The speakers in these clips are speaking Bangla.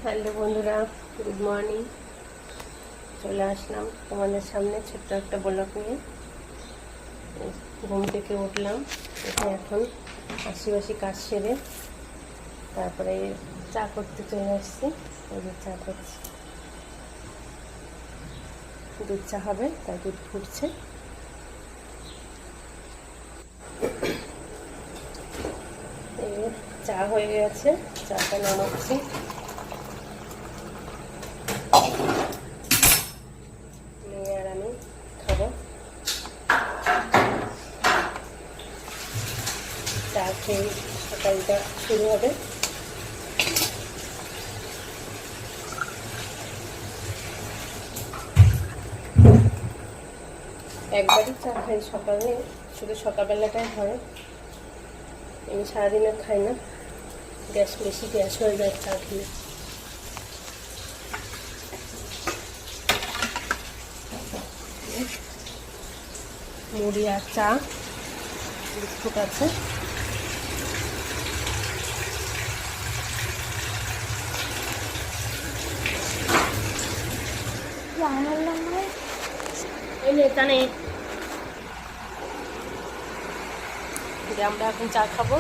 হ্যালো বন্ধুরা, গুড মর্নিং। চলে আসলাম তোমাদের সামনে ছোট্ট একটা ব্লগ নিয়ে। ঘুম থেকে উঠলাম, এখন আশিবাসি কাজ সেরে তারপরে চা করতে চলে আসছি। এই যে চা করছি, দুধ চা হবে, তাই দুধ ফুটছে। এই চা হয়ে গেছে, চাটা নামাচ্ছি। আর আমি খাবো। চা খেয়ে সকালটা শুরু হবে। একবারই চা খাই সকালে, শুধু সকালবেলাটাই হয়। আমি সারাদিনে খাই না, বেশি গ্যাস হয়ে যায় চা খেলে। মুড়ি আর চা, বিস্কুট আছে। এখানে আমরা এখন চা খাবো।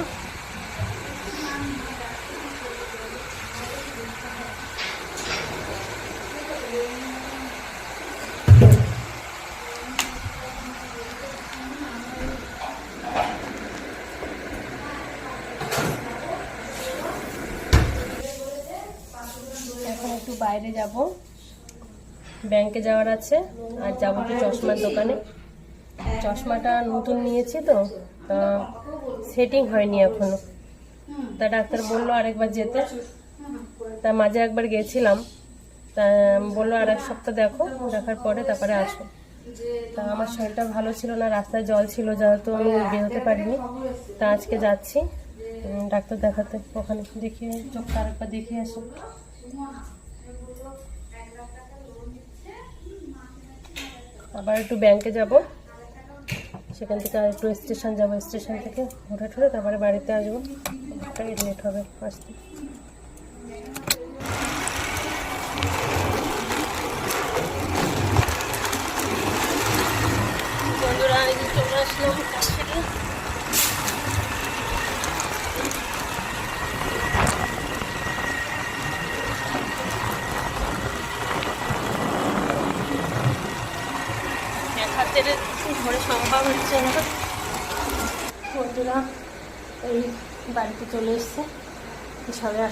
এখন একটু বাইরে যাব, ব্যাংকে যাওয়ার আছে, আর যাবো একটু চশমার দোকানে। চশমাটা নতুন নিয়েছি তো, সেটিং হয়নি এখনো। তা ডাক্তার বললো আরেকবার যেতে, তা মাঝে একবার গেছিলাম, তা বললো আর এক সপ্তাহ দেখো, দেখার পরে তারপরে আসো। তা আমার শরীরটা ভালো ছিল না, রাস্তায় জল ছিল, যেহেতু আমি বেরোতে পারিনি। তা আজকে যাচ্ছি ডাক্তার দেখাতে, ওখানে দেখিয়ে চোখটা আরেকবার দেখিয়ে আসি। আবার একটু ব্যাংকে যাব, সেখান থেকে আর একটু স্টেশন যাবো, স্টেশন থেকে ঘুরে ঠুরে তারপরে বাড়িতে আসবো। ওটাই লেট হবে আসতে। বন্ধুরা এই যে চলে আসলাম কাছ থেকে। ঘরে সম্ভব হচ্ছে না। বন্ধুরা এই বাড়িতে চলে এসছে, সবাই